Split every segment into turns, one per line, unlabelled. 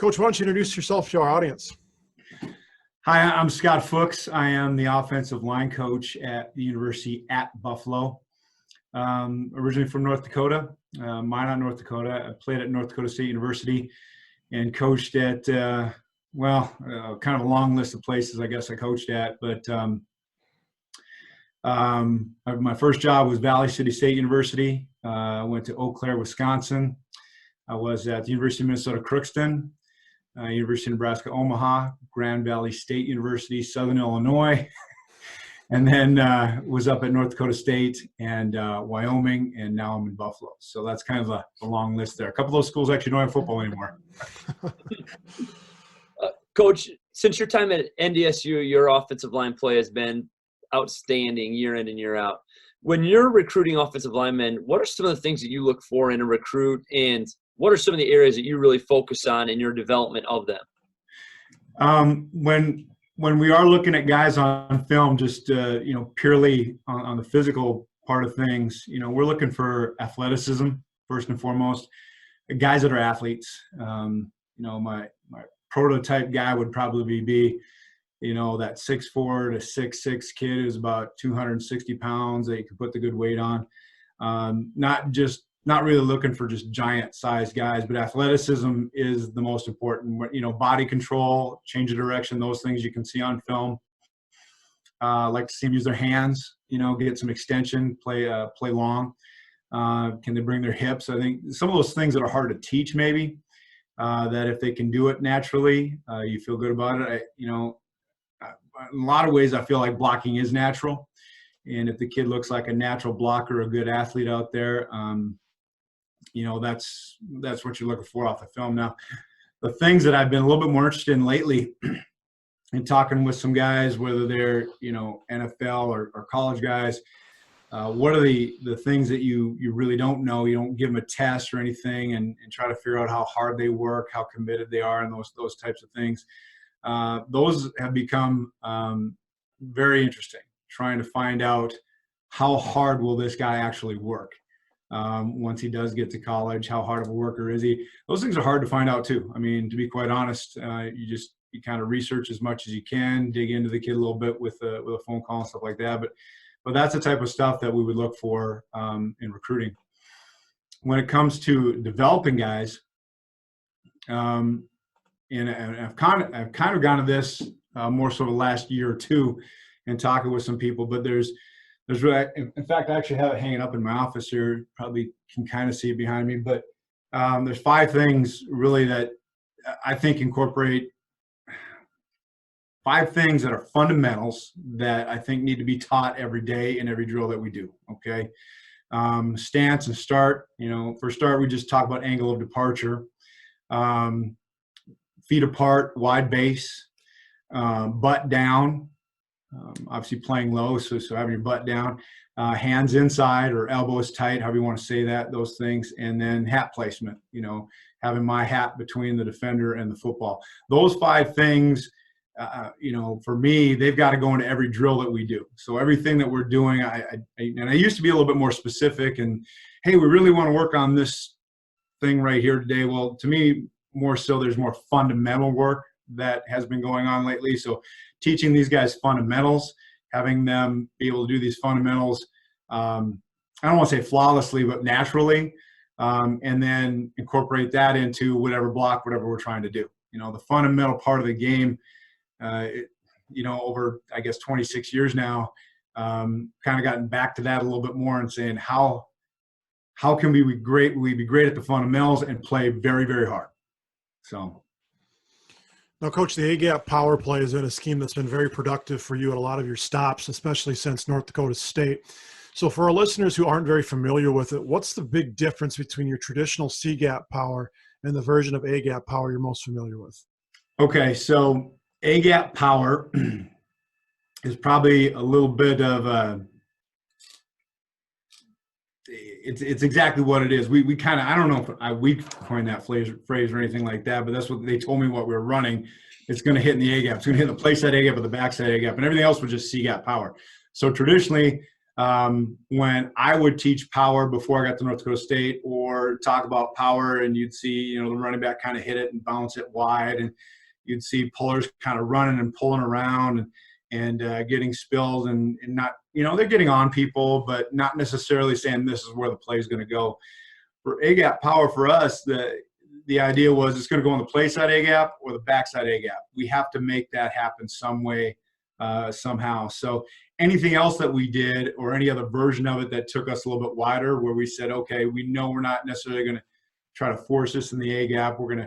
Coach, why don't you introduce yourself to our audience?
Hi, I'm Scott Fuchs. I am the offensive line coach at the University at Buffalo. Originally from North Dakota, Minot, North Dakota. I played at North Dakota State University and coached at, kind of a long list of places I guess I coached at. But my first job was Valley City State University. I went to Eau Claire, Wisconsin. I was at the University of Minnesota Crookston, University of Nebraska Omaha, Grand Valley State University, Southern Illinois, and then was up at North Dakota State and Wyoming, and now I'm in Buffalo. So that's kind of a long list there. A couple of those schools actually don't have football anymore.
Coach, since your time at NDSU, your offensive line play has been outstanding year in and year out. When you're recruiting offensive linemen, what are some of the things that you look for in a recruit, and what are some of the areas that you really focus on in your development of them?
When we are looking at guys on film, just purely on the physical part of things, we're looking for athleticism first and foremost. Guys that are athletes. My prototype guy would probably be that 6'4" to 6'6" kid who's about 260 pounds that you can put the good weight on. Not really looking for just giant sized guys, but athleticism is the most important. Body control, change of direction, those things you can see on film. Like to see them use their hands, get some extension, play long. Can they bring their hips? I think some of those things that are hard to teach maybe, that if they can do it naturally, you feel good about it. In a lot of ways, I feel like blocking is natural. And if the kid looks like a natural blocker, a good athlete out there, that's what you're looking for off the film. Now, the things that I've been a little bit more interested in lately and talking with some guys, whether they're, NFL or college guys, what are the things that you really don't know? You don't give them a test or anything and try to figure out how hard they work, how committed they are, and those types of things. Those have become very interesting, trying to find out how hard will this guy actually work. Once he does get to college, how hard of a worker is he? Those things are hard to find out too. I mean, to be quite honest, you kind of research as much as you can, dig into the kid a little bit with a phone call and stuff like that. But that's the type of stuff that we would look for in recruiting. When it comes to developing guys, and I've kind of gone to this more so the last year or two, and talking with some people, but there's really, in fact, I actually have it hanging up in my office here. Probably can kind of see it behind me, but there's 5 things really that I think incorporate 5 things that are fundamentals that I think need to be taught every day in every drill that we do. Okay. Stance and start, for start, we just talk about angle of departure, feet apart, wide base, butt down, obviously playing low, so having your butt down, hands inside or elbows tight, however you want to say that, those things, and then hat placement, having my hat between the defender and the football. Those 5 things, for me, they've got to go into every drill that we do. So everything that we're doing, I used to be a little bit more specific and, hey, we really want to work on this thing right here today. Well, to me, more so there's more fundamental work that has been going on lately. So teaching these guys fundamentals, having them be able to do these fundamentals, I don't want to say flawlessly, but naturally, and then incorporate that into whatever we're trying to do. The fundamental part of the game, over, I guess, 26 years now, kind of gotten back to that a little bit more and saying, how can we be great? We be great at the fundamentals and play very, very hard. So.
Now, Coach, the A-gap power play has been a scheme that's been very productive for you at a lot of your stops, especially since North Dakota State. So for our listeners who aren't very familiar with it, what's the big difference between your traditional C-gap power and the version of A-gap power you're most familiar with? Okay,
so A-gap power is probably a little bit of it's exactly what it is. We kind of, I don't know if we coined that phrase or anything like that, but that's what they told me what we were running. It's going to hit in the A-gap. It's going to hit the play side A-gap or the back side A-gap, and everything else was just C-gap power. So traditionally, when I would teach power before I got to North Dakota State, or talk about power, and you'd see, the running back kind of hit it and bounce it wide, and you'd see pullers kind of running and pulling around and getting spilled and not, they're getting on people, but not necessarily saying this is where the play is going to go. For A-gap power for us, the idea was it's going to go on the play side A-gap or the backside A-gap. We have to make that happen some way, somehow. So anything else that we did, or any other version of it that took us a little bit wider, where we said, okay, we know we're not necessarily going to try to force this in the A-gap. We're going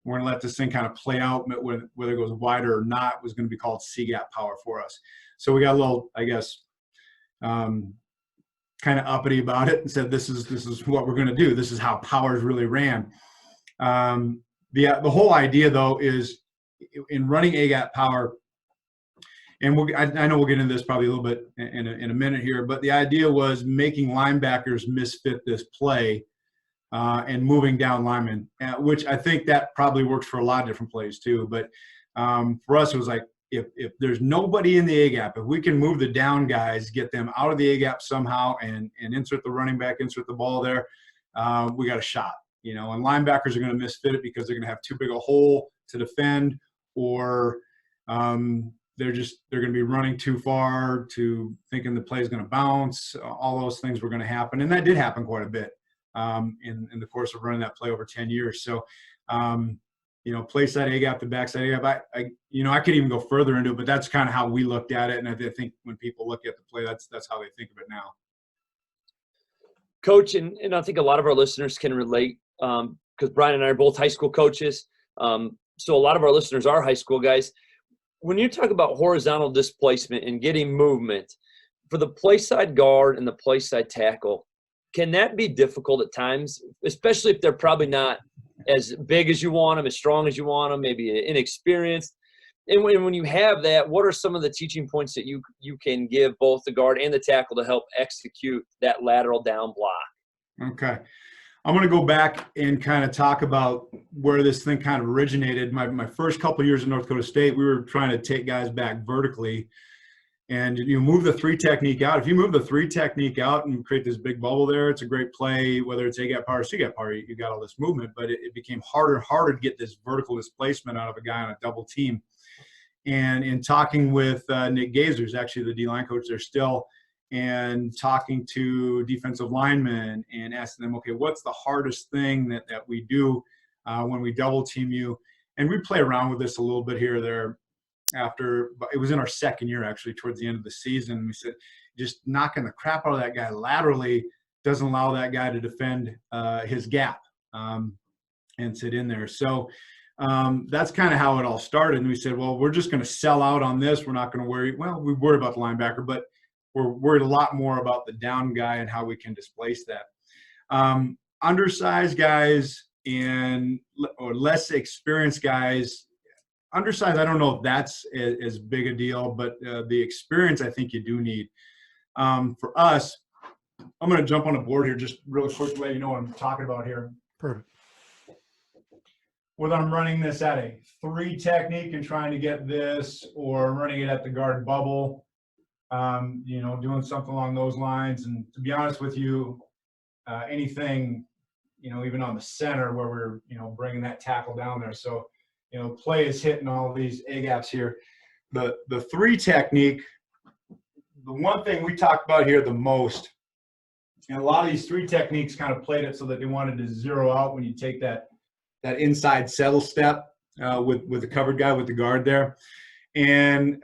to let this thing kind of play out, whether it goes wider or not, was going to be called C-gap power for us. So we got a little, I guess, kind of uppity about it and said, this is what we're going to do. This is how powers really ran. The whole idea, though, is in running A-gap power, and I know we'll get into this probably a little bit in a minute here, but the idea was making linebackers misfit this play and moving down linemen, which I think that probably works for a lot of different plays too. But for us, it was like, if there's nobody in the A-gap, if we can move the down guys, get them out of the A-gap somehow and insert the running back, insert the ball there, we got a shot. And linebackers are going to misfit it because they're going to have too big a hole to defend, or they're going to be running too far to thinking the play is going to bounce. All those things were going to happen, and that did happen quite a bit in the course of running that play over 10 years. So, play side A-gap to backside A-gap. I could even go further into it, but that's kind of how we looked at it, and I think when people look at the play, that's how they think of it now.
Coach, and I think a lot of our listeners can relate, because Brian and I are both high school coaches. So a lot of our listeners are high school guys. When you talk about horizontal displacement and getting movement for the play side guard and the play side tackle, can that be difficult at times, especially if they're probably not as big as you want them, as strong as you want them, maybe inexperienced? And when you have that, what are some of the teaching points that you can give both the guard and the tackle to help execute that lateral down block?
Okay. I'm going to go back and kind of talk about where this thing kind of originated. My first couple of years in North Dakota State, we were trying to take guys back vertically, and you move the three technique out. If you move the three technique out and create this big bubble there, it's a great play, whether it's A-gap power or C-gap power, you got all this movement, but it became harder and harder to get this vertical displacement out of a guy on a double team. And in talking with Nick Gazer, who's actually the D-line coach there still, and talking to defensive linemen and asking them, okay, what's the hardest thing that we do when we double team you? And we play around with this a little bit here or there after, but it was in our second year, actually, towards the end of the season. We said, just knocking the crap out of that guy laterally doesn't allow that guy to defend his gap and sit in there. So that's kind of how it all started. And we said, well, we're just going to sell out on this. We're not going to worry. Well, we worry about the linebacker, but we're worried a lot more about the down guy and how we can displace that. Undersized guys or less experienced guys, undersized, I don't know if that's as big a deal, but the experience I think you do need. For us, I'm going to jump on a board here just really quick to let you know what I'm talking about here.
Perfect.
Whether I'm running this at a 3 technique and trying to get this, or running it at the guard bubble, doing something along those lines. And to be honest with you, anything, even on the center where we're, bringing that tackle down there. So, play is hitting all of these A-gaps here. The 3 technique, the one thing we talked about here the most, and a lot of these 3 techniques kind of played it so that they wanted to zero out when you take that inside settle step with the covered guy with the guard there. And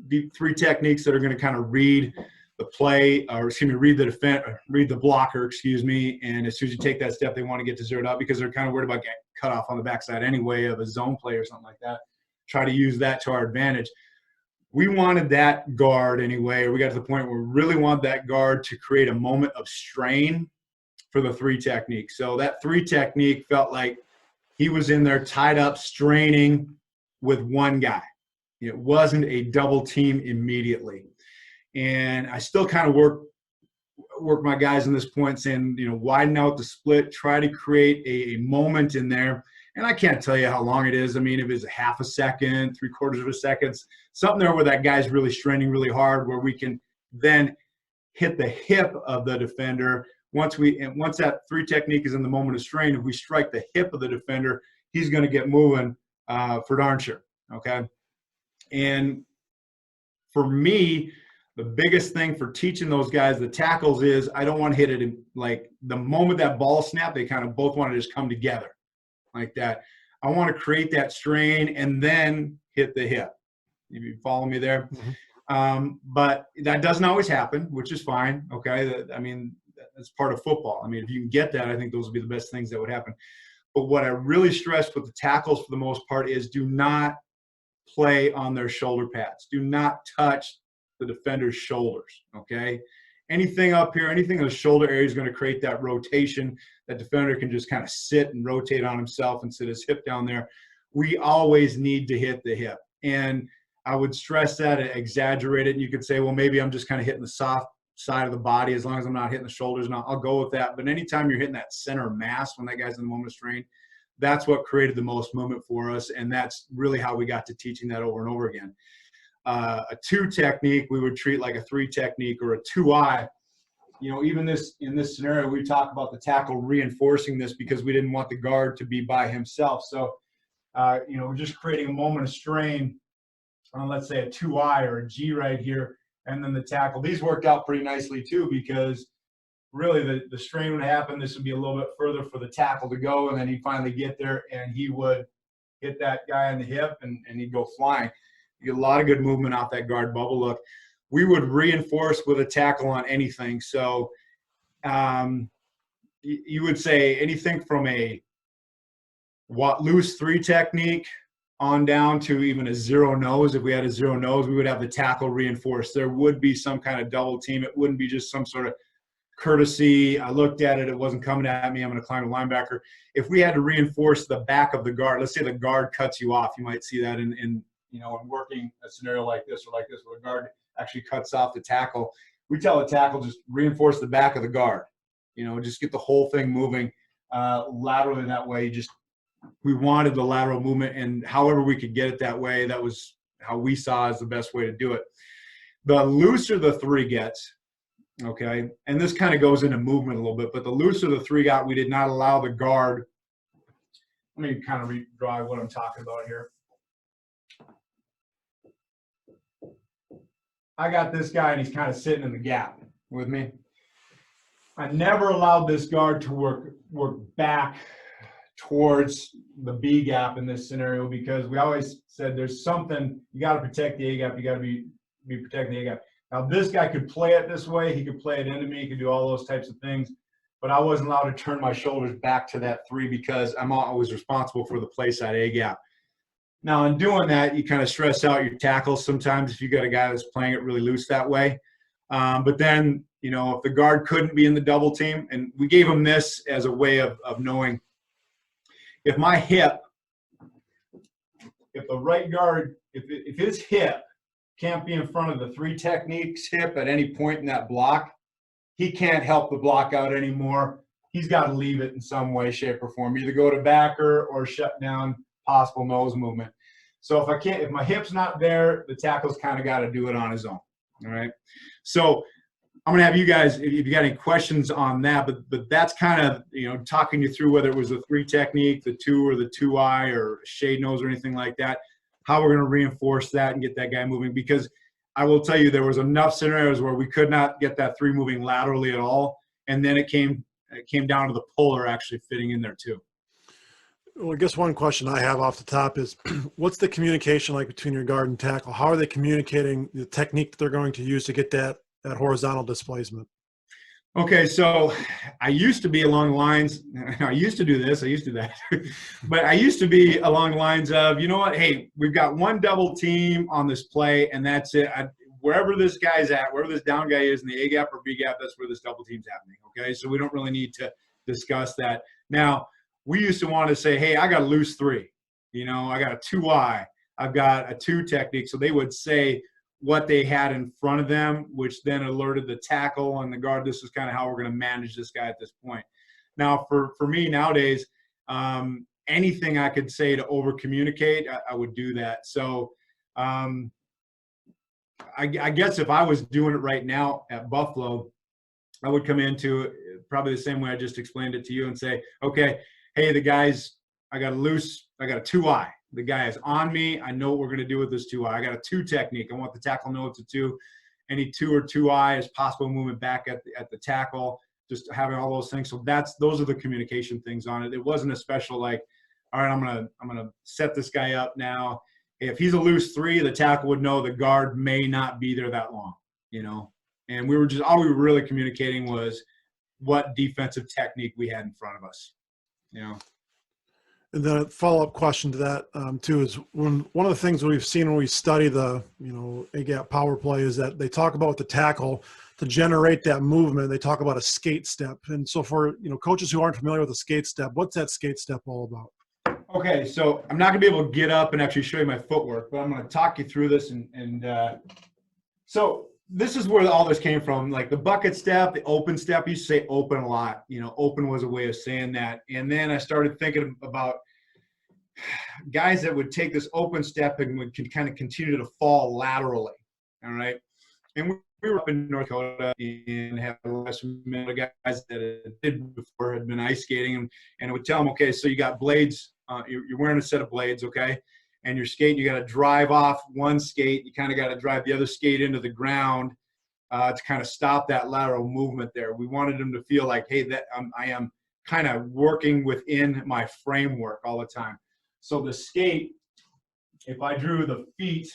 the 3 techniques that are going to kind of read the play, or read the blocker, and as soon as you take that step, they want to get to zeroed out because they're kind of worried about getting cut off on the backside anyway of a zone play or something like that. Try to use that to our advantage. We wanted that guard anyway, or we got to the point where we really want that guard to create a moment of strain for the 3 technique. So that 3 technique felt like he was in there tied up, straining with one guy. It wasn't a double team immediately. And I still kind of work my guys in this point saying, widen out the split, try to create a moment in there. And I can't tell you how long it is. I mean, if it's a half a second, 3/4 of a second, something there where that guy's really straining really hard, where we can then hit the hip of the defender. Once that 3 technique is in the moment of strain, if we strike the hip of the defender, he's going to get moving for darn sure. Okay. And for me, the biggest thing for teaching those guys the tackles is I don't want to hit it in, like the moment that ball snap, they kind of both want to just come together like that. I want to create that strain and then hit the hip. You follow me there?
Mm-hmm.
But that doesn't always happen, which is fine. Okay. I mean, that's part of football. I mean, if you can get that, I think those would be the best things that would happen. But what I really stress with the tackles for the most part is do not play on their shoulder pads. Do not touch the defender's shoulders, okay? Anything up here, anything in the shoulder area is going to create that rotation. That defender can just kind of sit and rotate on himself and sit his hip down there. We always need to hit the hip. And I would stress that and exaggerate it. And you could say, well, maybe I'm just kind of hitting the soft side of the body as long as I'm not hitting the shoulders, and I'll go with that. But anytime you're hitting that center mass when that guy's in the moment of strain, that's what created the most movement for us, and that's really how we got to teaching that over and over again. A 2 technique we would treat like a 3 technique or a 2-eye. You know, even in this scenario, we talk about the tackle reinforcing this because we didn't want the guard to be by himself. So, you know, we're just creating a moment of strain on, let's say, a 2-eye or a G right here, and then the tackle. These worked out pretty nicely too because really the strain would happen. This would be a little bit further for the tackle to go, and then he'd finally get there and he would hit that guy in the hip and he'd go flying. You get a lot of good movement off that guard bubble look. We would reinforce with a tackle on anything. So you would say anything from a loose 3 technique on down to even a 0 nose. If we had a 0 nose, we would have the tackle reinforced. There would be some kind of double team. It wouldn't be just some sort of courtesy. I looked at it. It wasn't coming at me. I'm going to climb the linebacker. If we had to reinforce the back of the guard, let's say the guard cuts you off. You might see that in working a scenario like this or like this where the guard actually cuts off the tackle. We tell the tackle just reinforce the back of the guard. You know, just get the whole thing moving laterally that way. We wanted the lateral movement, and however we could get it that way, that was how we saw as the best way to do it. The looser the 3 gets, okay, and this kind of goes into movement a little bit, but the looser the 3 got, we did not allow the guard. Let me kind of redraw what I'm talking about here. I got this guy, and he's kind of sitting in the gap with me. I never allowed this guard to work back towards the B gap in this scenario because we always said there's something, you got to protect the A gap, you got to be protecting the A gap. Now this guy could play it this way, he could play it into me, he could do all those types of things, but I wasn't allowed to turn my shoulders back to that 3 because I'm always responsible for the play side A gap. Now in doing that, you kind of stress out your tackles sometimes if you got a guy that's playing it really loose that way. But then, you know, if the guard couldn't be in the double team, and we gave him this as a way of knowing if my hip, if the right guard, if his hip can't be in front of the 3 techniques hip at any point in that block, he can't help the block out anymore. He's got to leave it in some way, shape, or form. Either go to backer or shut down possible nose movement. So if my hip's not there, the tackle's kind of got to do it on his own. All right. So I'm going to have you guys, if you got any questions on that, but that's kind of, you know, talking you through whether it was the 3 technique, the 2 or the 2-eye or shade nose or anything like that, how we're going to reinforce that and get that guy moving. Because I will tell you, there was enough scenarios where we could not get that 3 moving laterally at all. And then it came down to the puller actually fitting in there too.
Well, I guess one question I have off the top is what's the communication like between your guard and tackle? How are they communicating the technique that they're going to use to get that horizontal displacement?
Okay, so I used to be along the lines, I used to do this, I used to do that, but I used to be along the lines of, you know what, hey, we've got 1 double team on this play, and that's it. Wherever this guy's at, wherever this down guy is in the A gap or B gap, that's where this double team's happening, okay? So we don't really need to discuss that. Now, we used to want to say, hey, I got a loose 3. You know, I got a 2-eye. I've got a 2 technique. So they would say what they had in front of them, which then alerted the tackle and the guard, this is kind of how we're going to manage this guy at this point. Now, for me nowadays, anything I could say to over-communicate, I would do that. So I guess if I was doing it right now at Buffalo, I would come into it probably the same way I just explained it to you and say, okay, hey, the guys, I got a 2-eye. The guy is on me. I know what we're going to do with this 2-eye. I got a 2 technique. I want the tackle to know it's a 2. Any 2 or 2-eye is possible movement back at the tackle, just having all those things. So those are the communication things on it. It wasn't a special like, all right, I'm gonna set this guy up now. If he's a loose 3, the tackle would know the guard may not be there that long, And we were just all we were really communicating was what defensive technique we had in front of us,
And then a follow-up question to that too is one of the things we've seen when we study the A-gap power play is that they talk about the tackle to generate that movement. They talk about a skate step, and so for coaches who aren't familiar with the skate step, what's that skate step all about?
Okay, so I'm not gonna be able to get up and actually show you my footwork, but I'm gonna talk you through this so this is where all this came from, like the bucket step, the open step. I used to say open a lot. Open was a way of saying that. And then I started thinking about guys that would take this open step and would kind of continue to fall laterally. All right. And we were up in North Dakota and had some guys that did before had been ice skating, and I would tell them, okay, so you got blades, you're wearing a set of blades, okay? And your skate, you got to drive off one skate. You kind of got to drive the other skate into the ground to kind of stop that lateral movement there. We wanted them to feel like, hey, that I am kind of working within my framework all the time. So the skate, if I drew the feet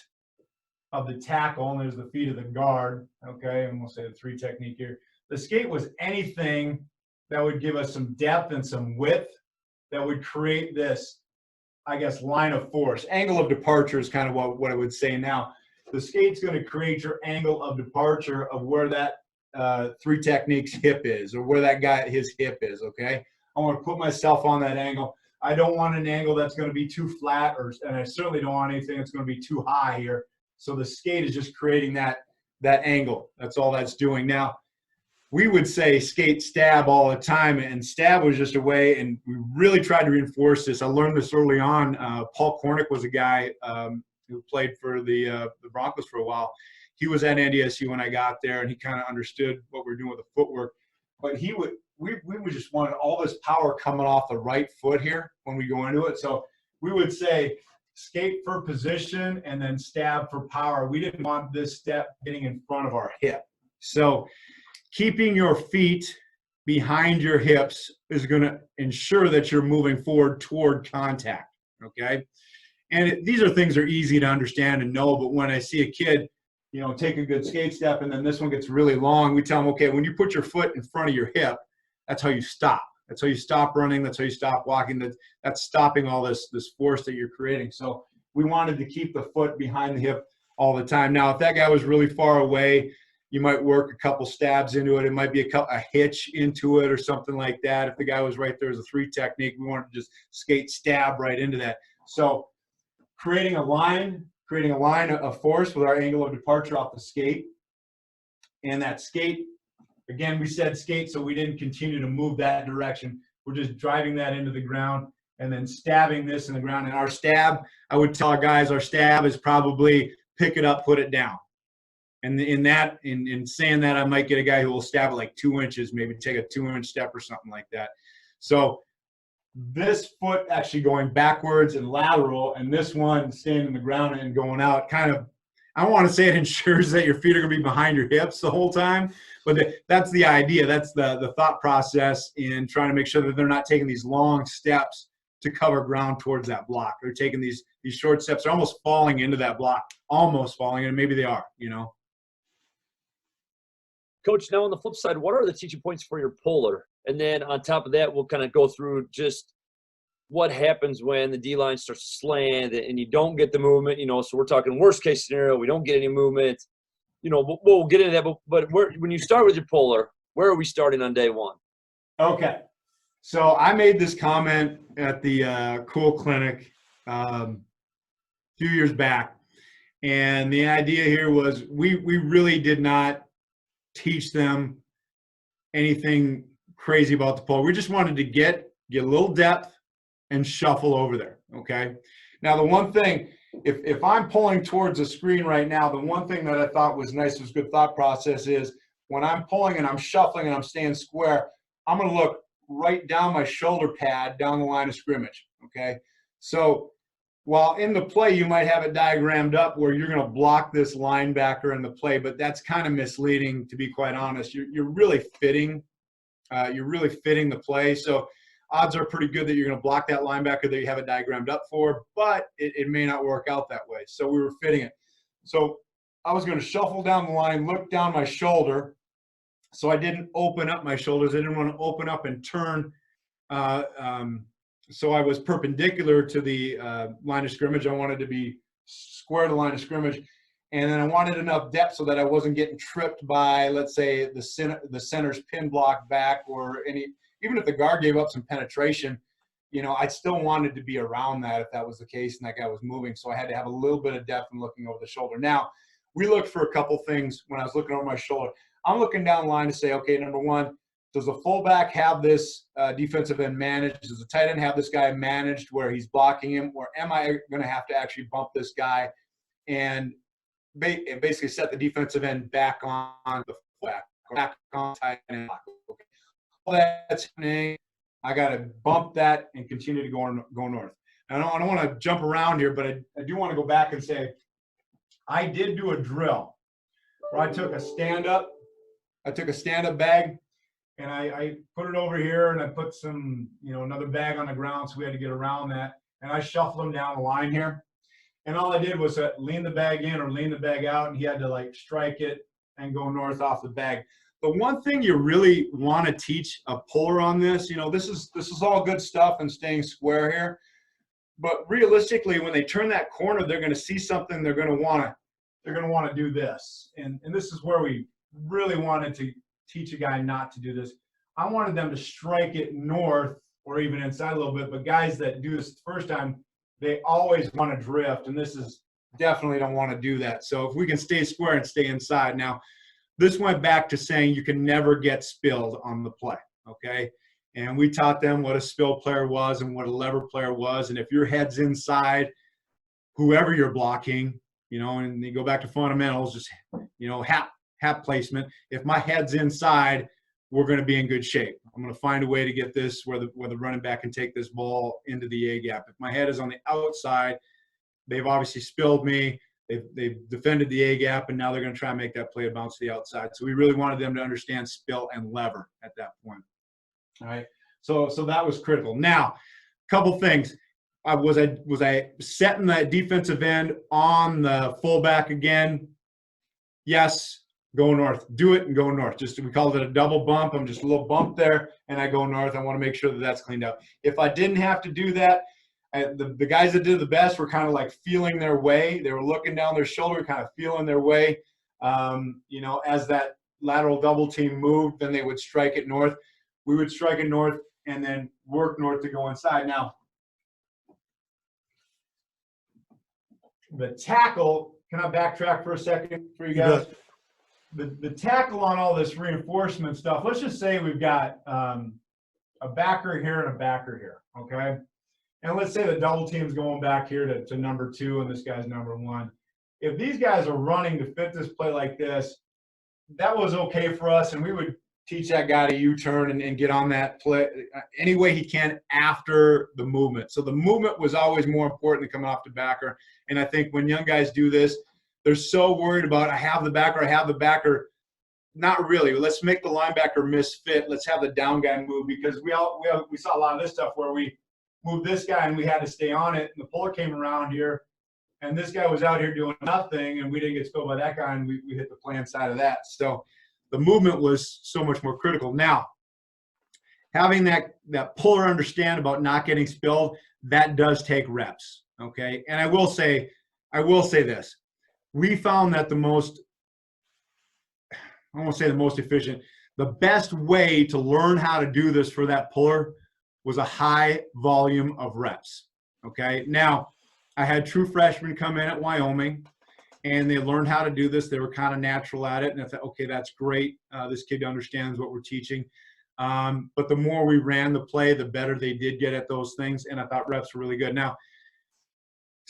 of the tackle, and there's the feet of the guard, okay, and we'll say the 3 technique here. The skate was anything that would give us some depth and some width that would create this, I guess, line of force. Angle of departure is kind of what I would say now. The skate's going to create your angle of departure of where that 3 techniques hip is, or where that guy, his hip is, okay? I want to put myself on that angle. I don't want an angle that's going to be too flat, and I certainly don't want anything that's going to be too high here. So the skate is just creating that angle. That's all that's doing. Now, we would say skate stab all the time, and stab was just a way, and we really tried to reinforce this. I learned this early on. Paul Kornick was a guy who played for the Broncos for a while. He was at NDSU when I got there, and he kind of understood what we were doing with the footwork. But we would just wanted all this power coming off the right foot here when we go into it. So we would say skate for position and then stab for power. We didn't want this step getting in front of our hip. So keeping your feet behind your hips is going to ensure that you're moving forward toward contact, okay? And these are things that are easy to understand and know, but when I see a kid, take a good skate step and then this one gets really long, we tell them, okay, when you put your foot in front of your hip, that's how you stop. That's how you stop running. That's how you stop walking. That's stopping all this force that you're creating. So we wanted to keep the foot behind the hip all the time. Now, if that guy was really far away, you might work a couple stabs into it. It might be a hitch into it or something like that. If the guy was right there as a 3 technique, we wanted to just skate stab right into that. So creating a line of force with our angle of departure off the skate. And that skate, again, we said skate, so we didn't continue to move that direction. We're just driving that into the ground and then stabbing this in the ground. And our stab, I would tell our guys, our stab is probably pick it up, put it down. And in saying that, I might get a guy who will stab it like 2 inches, maybe take a 2-inch step or something like that. So this foot actually going backwards and lateral, and this one staying in the ground and going out, kind of, I don't want to say it ensures that your feet are going to be behind your hips the whole time, but that's the idea. That's the thought process in trying to make sure that they're not taking these long steps to cover ground towards that block. They're taking these short steps. They're almost falling into that block, almost falling, and maybe they are,
Coach, now on the flip side, what are the teaching points for your puller? And then on top of that, we'll kind of go through just what happens when the D-line starts to slant and you don't get the movement, so we're talking worst case scenario, we don't get any movement, we'll get into that. But when you start with your puller, where are we starting on day 1?
Okay. So I made this comment at the Cool Clinic a few years back. And the idea here was we really did not teach them anything crazy about the pull. We just wanted to get a little depth and shuffle over there, okay? Now, the one thing, if I'm pulling towards the screen right now, the one thing that I thought was nice, was good thought process, is when I'm pulling and I'm shuffling and I'm staying square, I'm going to look right down my shoulder pad down the line of scrimmage. Okay. So while in the play, you might have it diagrammed up where you're going to block this linebacker in the play, but that's kind of misleading, to be quite honest. You're really fitting the play. So odds are pretty good that you're going to block that linebacker that you have it diagrammed up for, but it may not work out that way. So we were fitting it. So I was going to shuffle down the line, look down my shoulder. So I didn't open up my shoulders. I didn't want to open up and turn. So I was perpendicular to the line of scrimmage. I wanted to be square to the line of scrimmage. And then I wanted enough depth so that I wasn't getting tripped by, let's say, the center's pin block back, or even if the guard gave up some penetration, I still wanted to be around that if that was the case and that guy was moving. So I had to have a little bit of depth and looking over the shoulder. Now, we looked for a couple things when I was looking over my shoulder. I'm looking down the line to say, okay, number one, does the fullback have this defensive end managed? Does the tight end have this guy managed where he's blocking him? Or am I going to have to actually bump this guy and basically set the defensive end back on the fullback, back on tight end? Okay. All that's happening. I got to bump that and continue to go north. I don't want to jump around here, but I do want to go back and say I did do a drill where I took a stand-up bag, and I put it over here, and I put some, another bag on the ground, so we had to get around that. And I shuffled him down the line here. And all I did was lean the bag in or lean the bag out, and he had to strike it and go north off the bag. The one thing you really want to teach a puller on this, this is all good stuff and staying square here. But realistically, when they turn that corner, they're going to see something. They're going to want to do this. And this is where we really wanted to teach a guy not to do this. I wanted them to strike it north or even inside a little bit. But guys that do this the first time, they always want to drift. And this is definitely don't want to do that. So if we can stay square and stay inside. Now, this went back to saying you can never get spilled on the play. Okay. And we taught them what a spill player was and what a lever player was. And if your head's inside, whoever you're blocking, and you go back to fundamentals, just, hat placement. If my head's inside, we're going to be in good shape. I'm going to find a way to get this where the running back can take this ball into the A gap. If my head is on the outside, they've obviously spilled me. They've defended the A gap, and now they're going to try and make that play bounce to the outside. So we really wanted them to understand spill and lever at that point. All right. So that was critical. Now, a couple things. Was I setting that defensive end on the fullback again? Yes. Go north. Do it and go north. We called it a double bump. I'm just a little bump there, and I go north. I want to make sure that that's cleaned up. If I didn't have to do that, the guys that did the best were kind of feeling their way. They were looking down their shoulder, kind of feeling their way. As that lateral double team moved, then they would strike it north. We would strike it north and then work north to go inside. Now, the tackle, can I backtrack for a second for you guys? The tackle on all this reinforcement stuff, let's just say we've got a backer here and a backer here, okay? And let's say the double team's going back here to number 2 and this guy's number 1. If these guys are running to fit this play like this, that was okay for us, and we would teach that guy to U-turn and get on that play any way he can after the movement. So the movement was always more important than coming off the backer. And I think when young guys do this, they're so worried about I have the backer. Not really. Let's make the linebacker misfit. Let's have the down guy move, because we saw a lot of this stuff where we moved this guy and we had to stay on it. And the puller came around here, and this guy was out here doing nothing, and we didn't get spilled by that guy, and we hit the play inside of that. So the movement was so much more critical. Now, having that puller understand about not getting spilled, that does take reps, okay? And I will say this. We found that I won't say the most efficient, the best way to learn how to do this for that puller was a high volume of reps, okay? Now, I had true freshmen come in at Wyoming, and they learned how to do this. They were kind of natural at it, and I thought, okay, that's great. This kid understands what we're teaching. But the more we ran the play, the better they did get at those things, and I thought reps were really good. Now,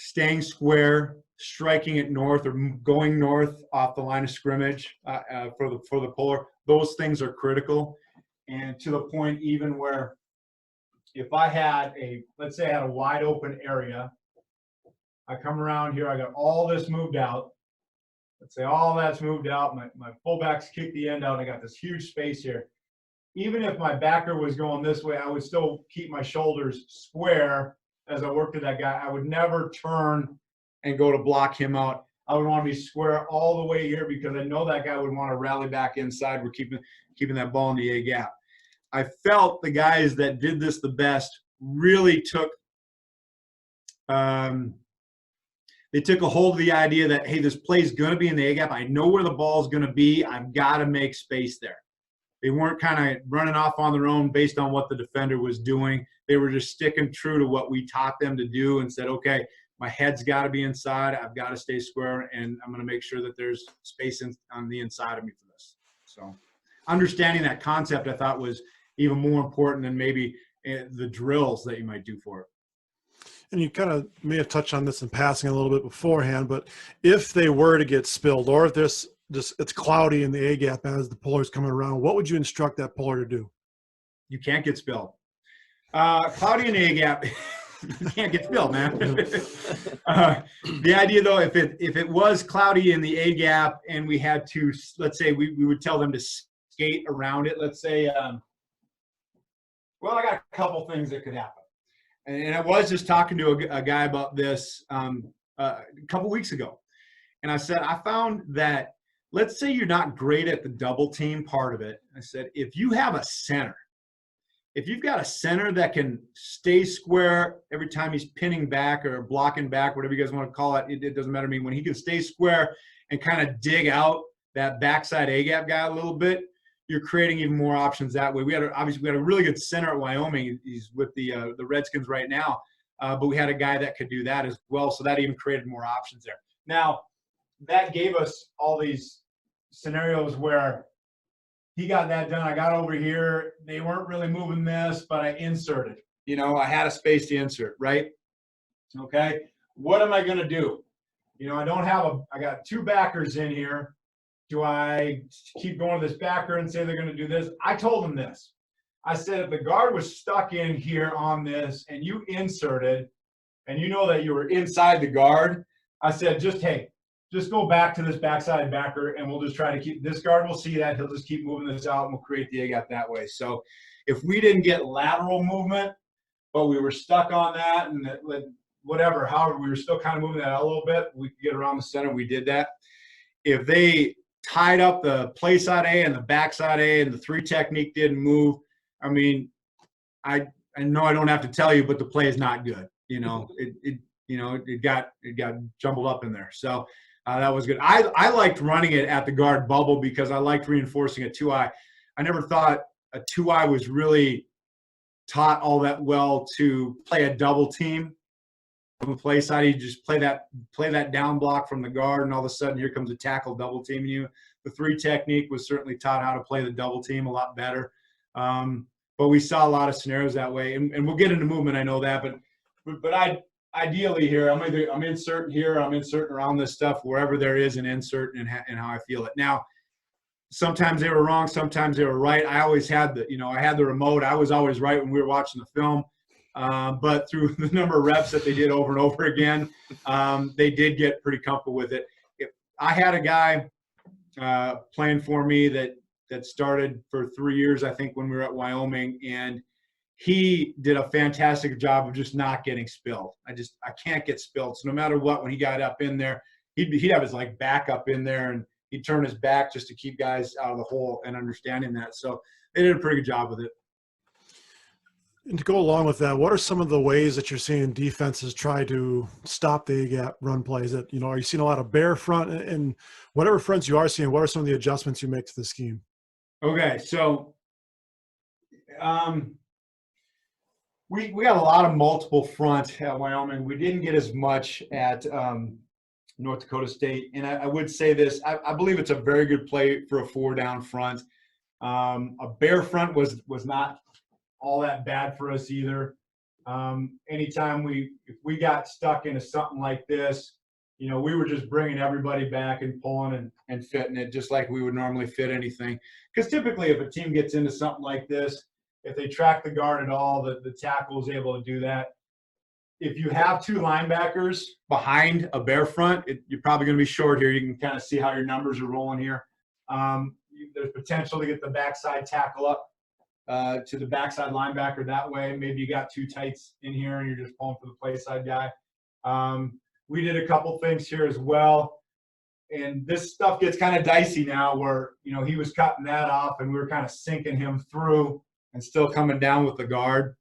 staying square, striking it north or going north off the line of scrimmage for the puller. Those things are critical. And to the point even where if I had let's say I had a wide open area, I come around here, I got all this moved out. Let's say all that's moved out. My fullbacks kick the end out. I got this huge space here. Even if my backer was going this way, I would still keep my shoulders square as I worked with that guy. I would never turn and go to block him out. I would want to be square all the way here because I know that guy would want to rally back inside. We're keeping that ball in the A gap. I felt the guys that did this the best really took they took a hold of the idea that, hey, this play is going to be in the A gap. I know where the ball is going to be. I've got to make space there. They weren't kind of running off on their own based on what the defender was doing. They were just sticking true to what we taught them to do and said, okay, my head's got to be inside. I've got to stay square, and I'm going to make sure that there's space on the inside of me for this. So understanding that concept, I thought, was even more important than maybe the drills that you might do for it.
And you kind of may have touched on this in passing a little bit beforehand, but if they were to get spilled, or if it's cloudy in the A gap as the puller's coming around, what would you instruct that puller to do?
You can't get spilled. Cloudy in the A gap, you can't get spilled, man. The idea, though, if it was cloudy in the A gap and we had to, let's say we would tell them to skate around it. Let's say, well, I got a couple things that could happen. And I was just talking to a guy about this a couple weeks ago. And I said, I found that, let's say you're not great at the double team part of it. I said, if you have a center, if you've got a center that can stay square every time he's pinning back or blocking back, whatever you guys want to call it, it doesn't matter to me. When he can stay square and kind of dig out that backside A-gap guy a little bit, you're creating even more options that way. Obviously we had a really good center at Wyoming. He's with the Redskins right now, but we had a guy that could do that as well. So that even created more options there. Now, that gave us all these scenarios where he got that done. I got over here. They weren't really moving this, but I inserted. I had a space to insert, right? Okay. What am I going to do? I got two backers in here. Do I keep going to this backer and say they're going to do this? I told them this. I said, if the guard was stuck in here on this and you inserted and you know that you were inside the guard, I said, just go back to this backside backer and we'll just try to keep – this guard will see that. He'll just keep moving this out and we'll create the A-gap that way. So if we didn't get lateral movement, but we were stuck on that and however, we were still kind of moving that out a little bit, we could get around the center. We did that. If they tied up the play side A and the backside A and the three technique didn't move, I mean, I know I don't have to tell you, but the play is not good. It got jumbled up in there. So that was good. I liked running it at the guard bubble because I liked reinforcing a 2-eye. I never thought a 2-eye was really taught all that well to play a double team. From the play side, you just play that down block from the guard, and all of a sudden here comes a tackle double teaming you. The 3 technique was certainly taught how to play the double team a lot better. But we saw a lot of scenarios that way, and we'll get into movement. I know that, but ideally here, I'm inserting here, I'm inserting around this stuff wherever there is an insert and how I feel it. Now, sometimes they were wrong, sometimes they were right. I always had I had the remote. I was always right when we were watching the film. But through the number of reps that they did over and over again, they did get pretty comfortable with it. I had a guy playing for me that started for 3 years, I think, when we were at Wyoming, and he did a fantastic job of just not getting spilled. I can't get spilled. So no matter what, when he got up in there, he'd have his back up in there, and he'd turn his back just to keep guys out of the hole and understanding that. So they did a pretty good job with it.
And to go along with that, what are some of the ways that you're seeing defenses try to stop the A-gap run plays? Are you seeing a lot of bear front, and whatever fronts you are seeing, what are some of the adjustments you make to the scheme?
Okay, so we got a lot of multiple front at Wyoming. We didn't get as much at North Dakota State, and I would say this: I believe it's a very good play for a 4-down front. A bear front was not all that bad for us either. Anytime if we got stuck into something like this, you know, we were just bringing everybody back and pulling and fitting it just like we would normally fit anything. Because typically if a team gets into something like this, if they track the guard at all, the tackle is able to do that. If you have two linebackers behind a bear front, you're probably going to be short here. You can kind of see how your numbers are rolling here. There's potential to get the backside tackle up to the backside linebacker that way. Maybe you got two tights in here and you're just pulling for the play side guy. We did a couple things here as well. And this stuff gets kind of dicey now where, you know, he was cutting that off and we were kind of sinking him through and still coming down with the guard.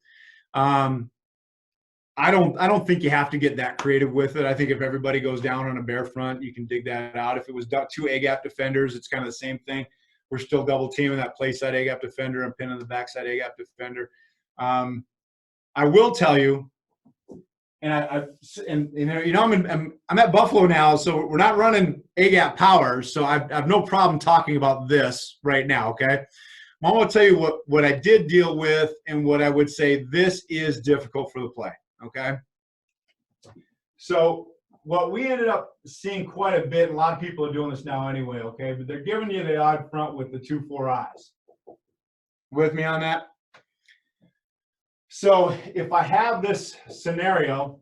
I don't think you have to get that creative with it. I think if everybody goes down on a bear front, you can dig that out. If it was two A-gap defenders, it's kind of the same thing. We're still double teaming that play side A-gap defender and pinning the backside A-gap defender. I will tell you, and I'm at Buffalo now, so we're not running A-gap power, so I've no problem talking about this right now, okay? I'm going to tell you what I did deal with and what I would say this is difficult for the play. Okay. So what we ended up seeing quite a bit, a lot of people are doing this now anyway, okay, but they're giving you the odd front with the 2-4 eyes. With me on that? So if I have this scenario,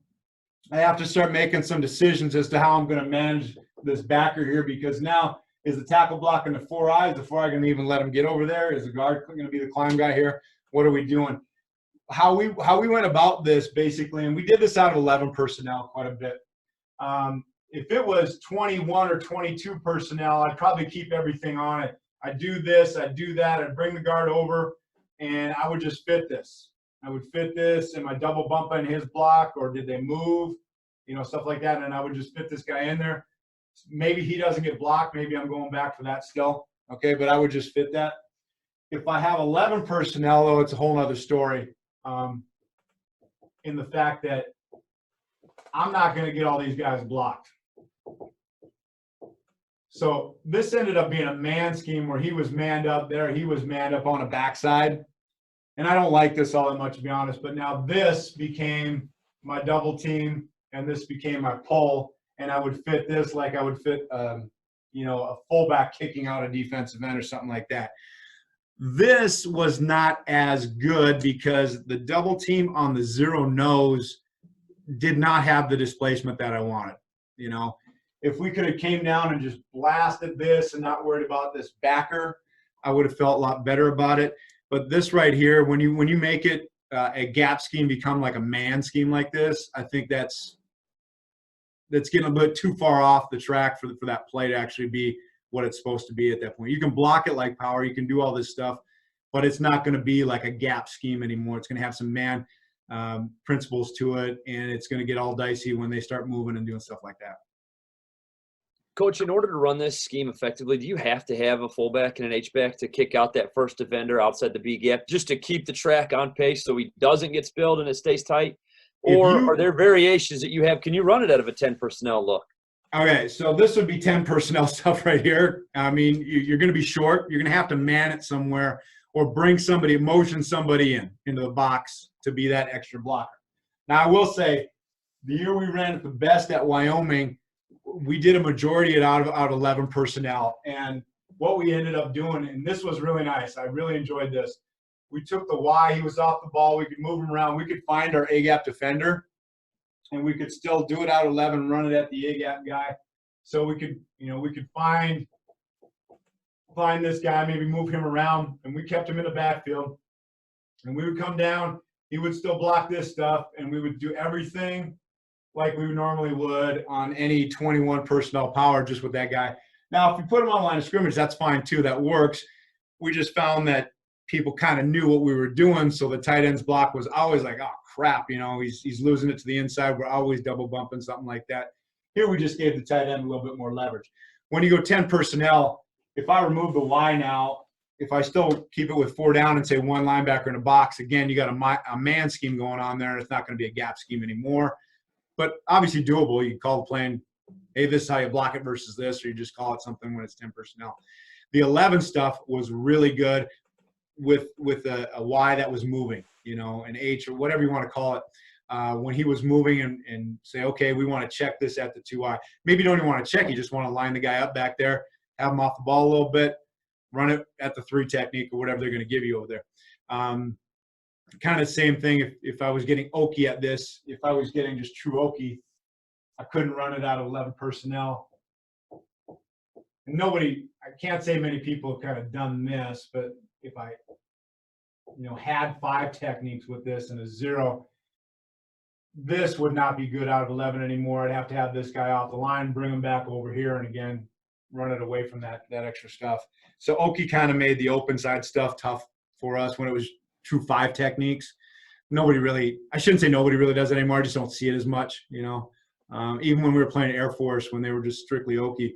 I have to start making some decisions as to how I'm going to manage this backer here, because now is the tackle blocking the 4 eyes? The 4 eye going to even let him get over there? Is the guard going to be the climb guy here? What are we doing? How we went about this basically, and we did this out of 11 personnel quite a bit. If it was 21 or 22 personnel, I'd probably keep everything on it. I'd do this, I'd do that, I'd bring the guard over, and I would just fit this. I would fit this. Am I double bumping his block, or did they move? You know, stuff like that, and I would just fit this guy in there. Maybe he doesn't get blocked. Maybe I'm going back for that still. Okay, but I would just fit that. If I have 11 personnel, though, it's a whole other story. In the fact that I'm not going to get all these guys blocked. So this ended up being a man scheme where he was manned up there. He was manned up on a backside. And I don't like this all that much, to be honest. But now this became my double team, and this became my pull. And I would fit this like I would fit, a fullback kicking out a defensive end or something like that. This was not as good because the double team on the 0 nose did not have the displacement that I wanted. You know, if we could have came down and just blasted this and not worried about this backer, I would have felt a lot better about it. But this right here, when you make it a gap scheme become like a man scheme like this, I think that's getting a bit too far off the track for that play to actually be what it's supposed to be at that point. You can block it like power, you can do all this stuff, but it's not going to be like a gap scheme anymore. It's going to have some man principles to it, and it's going to get all dicey when they start moving and doing stuff like that.
Coach, in order to run this scheme effectively, do you have to have a fullback and an H-back to kick out that first defender outside the B gap just to keep the track on pace so he doesn't get spilled and it stays tight? Or are there variations that you have? Can you run it out of a 10 personnel look?
Okay, so this would be 10 personnel stuff right here. I mean, you're going to be short. You're going to have to man it somewhere or motion somebody into the box to be that extra blocker. Now, I will say, the year we ran it the best at Wyoming, we did a majority out of 11 personnel. And what we ended up doing, and this was really nice, I really enjoyed this. We took the Y, he was off the ball, we could move him around, we could find our A-gap defender, and we could still do it out 11, run it at the A-gap guy. So we could find this guy, maybe move him around, and we kept him in the backfield. And we would come down, he would still block this stuff, and we would do everything like we normally would on any 21 personnel power just with that guy. Now, if we put him on line of scrimmage, that's fine too, that works. We just found that people kind of knew what we were doing, so the tight end's block was always like, oh, crap, he's losing it to the inside. We're always double bumping, something like that. Here we just gave the tight end a little bit more leverage. When you go 10 personnel, if I remove the Y now, if I still keep it with 4 down and say 1 linebacker in a box, again, you got a man scheme going on there, and it's not going to be a gap scheme anymore. But obviously doable. You call the play and, hey, this is how you block it versus this, or you just call it something when it's 10 personnel. The 11 stuff was really good with a Y that was moving, an H or whatever you want to call it. when he was moving and say, okay, we want to check this at the 2-eye. Maybe you don't even want to check. You just want to line the guy up back there, have him off the ball a little bit, run it at the 3 technique or whatever they're going to give you over there. Kind of the same thing if I was getting Okie at this. If I was getting just true Okie, I couldn't run it out of 11 personnel. And I can't say many people have kind of done this, but if I, had 5 techniques with this and a 0, this would not be good out of 11 anymore. I'd have to have this guy off the line, bring him back over here, and again, run it away from that extra stuff. So Okie kind of made the open side stuff tough for us when it was true 5 techniques. I shouldn't say nobody really does it anymore. I just don't see it as much, even when we were playing Air Force, when they were just strictly Okie,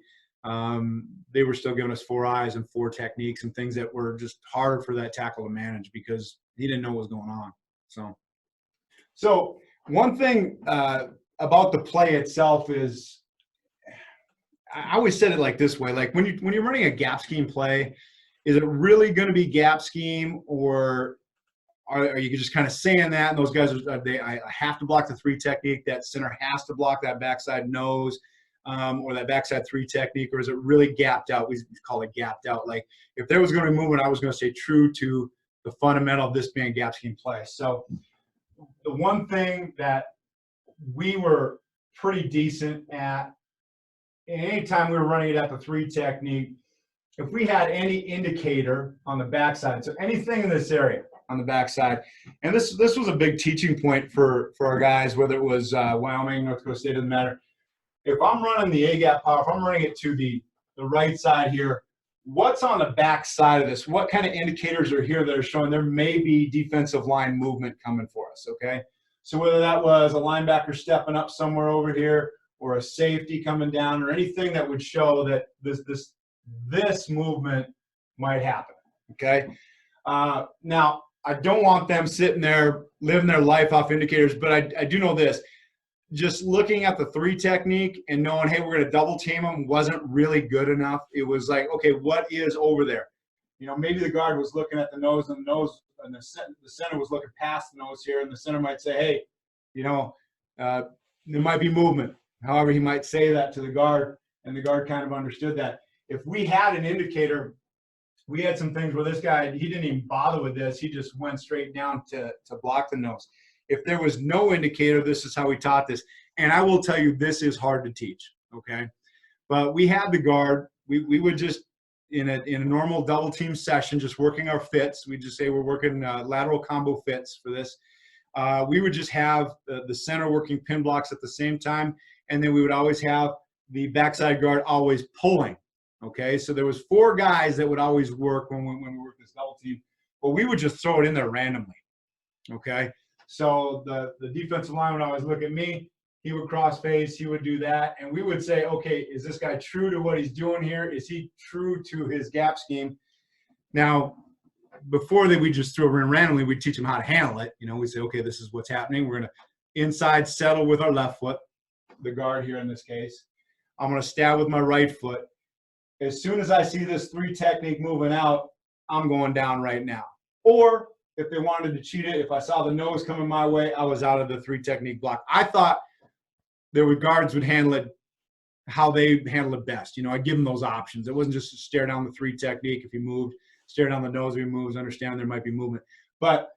they were still giving us 4 eyes and 4 techniques and things that were just hard for that tackle to manage because he didn't know what was going on. So one thing about the play itself is, I always said it like this way, like when you're running a gap scheme play, is it really going to be gap scheme, or are you just kind of saying that and those guys I have to block the 3 technique, that center has to block that backside nose, or that backside 3 technique, or is it really gapped out? We call it gapped out. Like if there was going to be movement, I was going to stay true to the fundamental of this being gap scheme play. So the one thing that we were pretty decent at, anytime we were running it at the 3 technique, if we had any indicator on the backside, so anything in this area on the backside, and this was a big teaching point for our guys, whether it was Wyoming, North Dakota State, doesn't matter. If I'm running the A-gap power, if I'm running it to the right side here, what's on the back side of this? What kind of indicators are here that are showing there may be defensive line movement coming for us, okay? So whether that was a linebacker stepping up somewhere over here, or a safety coming down, or anything that would show that this movement might happen, okay? Now, I don't want them sitting there living their life off indicators, but I do know this. Just looking at the 3 technique and knowing, hey, we're going to double team them wasn't really good enough. It was like, okay, what is over there? Maybe the guard was looking at the nose, and the center was looking past the nose here, and the center might say, hey, there might be movement. However, he might say that to the guard, and the guard kind of understood that. If we had an indicator, we had some things where this guy, he didn't even bother with this. He just went straight down to block the nose. If there was no indicator, this is how we taught this. And I will tell you, this is hard to teach, okay? But we had the guard. We would just, in a normal double team session, just working our fits. We just say we're working lateral combo fits for this. We would just have the center working pin blocks at the same time, and then we would always have the backside guard always pulling, okay? So there was 4 guys that would always work when we worked this double team, but we would just throw it in there randomly, okay? So the defensive line would always look at me. He would cross face. He would do that. And we would say, okay, is this guy true to what he's doing here? Is he true to his gap scheme? Now, before that, we just throw it in randomly. We'd teach him how to handle it. We say, okay, this is what's happening. We're going to inside settle with our left foot, the guard here in this case. I'm going to stab with my right foot. As soon as I see this 3 technique moving out, I'm going down right now. Or if they wanted to cheat it, if I saw the nose coming my way, I was out of the 3 technique block. I thought guards would handle it how they handle it best. I'd give them those options. It wasn't just to stare down the 3 technique if he moved, stare down the nose if he moves, understand there might be movement. But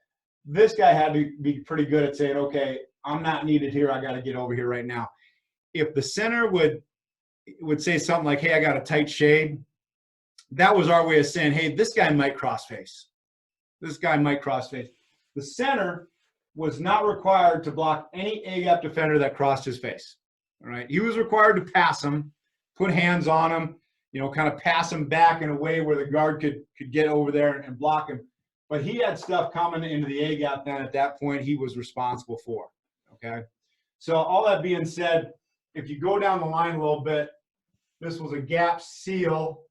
this guy had to be pretty good at saying, okay, I'm not needed here. I got to get over here right now. If the center would say something like, hey, I got a tight shade, that was our way of saying, hey, this guy might cross face. This guy might cross face. The center was not required to block any A-gap defender that crossed his face. All right. He was required to pass him, put hands on him, kind of pass him back in a way where the guard could get over there and block him. But he had stuff coming into the A-gap then at that point he was responsible for. Okay. So all that being said, if you go down the line a little bit, this was a gap seal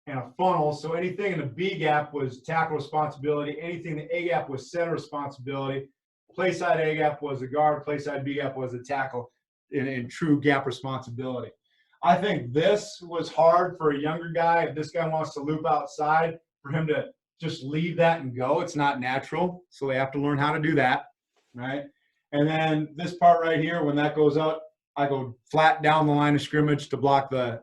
and a funnel. So anything in the B gap was tackle responsibility. Anything in the A gap was center responsibility. Play side A gap was the guard. Play side B gap was the tackle in true gap responsibility. I think this was hard for a younger guy. If this guy wants to loop outside, for him to just leave that and go, it's not natural. So they have to learn how to do that, right? And then this part right here, when that goes out, I go flat down the line of scrimmage to block the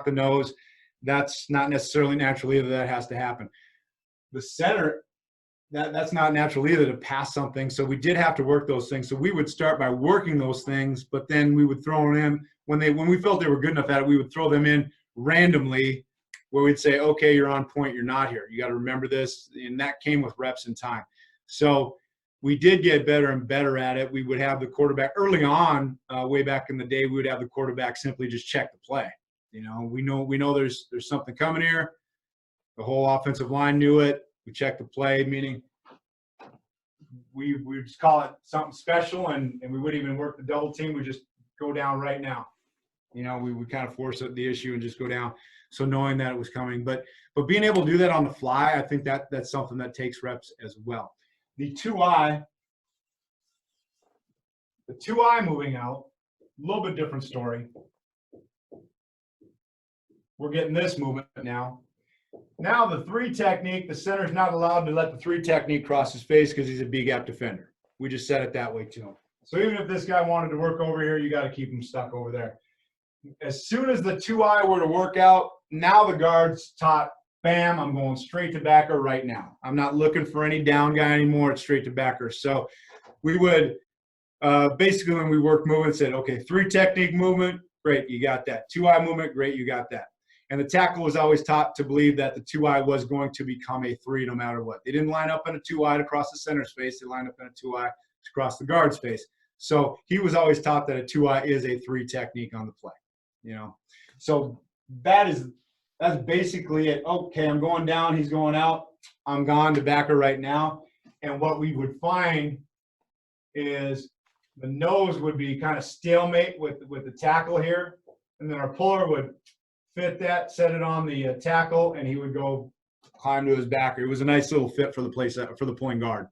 nose. That's not necessarily natural either. That has to happen. The center, that's not natural either to pass something. So we did have to work those things. So we would start by working those things, but then we would throw them in when we felt they were good enough at it. We would throw them in randomly, where we'd say, okay, you're on point, you're not here. You got to remember this. And that came with reps and time. So we did get better and better at it. We would have the quarterback early on, way back in the day, we would have the quarterback simply just check the play. You know, we know there's something coming here. The whole offensive line knew it. We checked the play, meaning we just call it something special, and we wouldn't even work the double team. We just go down right now. You know, we would kind of force the issue and just go down. So knowing that it was coming, but being able to do that on the fly, I think that's something that takes reps as well. The 2-eye moving out, a little bit different story. We're getting this movement now. Now the 3 technique, the center's not allowed to let the 3 technique cross his face because he's a B-gap defender. We just set it that way to him. So even if this guy wanted to work over here, you got to keep him stuck over there. As soon as the 2-eye were to work out, now the guard's taught, bam, I'm going straight to backer right now. I'm not looking for any down guy anymore. It's straight to backer. So we would basically, when we worked movement, said, okay, 3 technique movement, great, you got that. 2-eye movement, great, you got that. And the tackle was always taught to believe that the 2-eye was going to become a 3 no matter what. They didn't line up in a 2-eye to cross the center space. They lined up in a 2-eye to cross the guard space. So he was always taught that a 2-eye is a 3 technique on the play. You know, so that's basically it. Okay, I'm going down, he's going out, I'm gone to backer right now. And what we would find is the nose would be kind of stalemate with the tackle here, and then our puller would fit that, set it on the tackle, and he would go climb to his backer. It was a nice little fit for the point guard.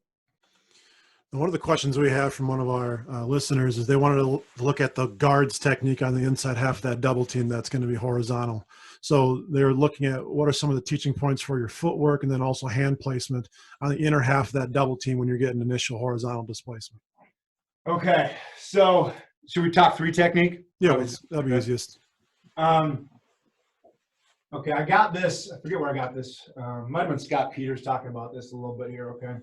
One of the questions we have from one of our listeners is they wanted to look at the guard's technique on the inside half of that double team that's going to be horizontal. So they're looking at what are some of the teaching points for your footwork and then also hand placement on the inner half of that double team when you're getting initial horizontal displacement.
Okay, so should we talk 3 technique?
Yeah, that'd be easiest.
Okay, I got this. I forget where I got this. Might have been Scott Peters talking about this a little bit here, okay,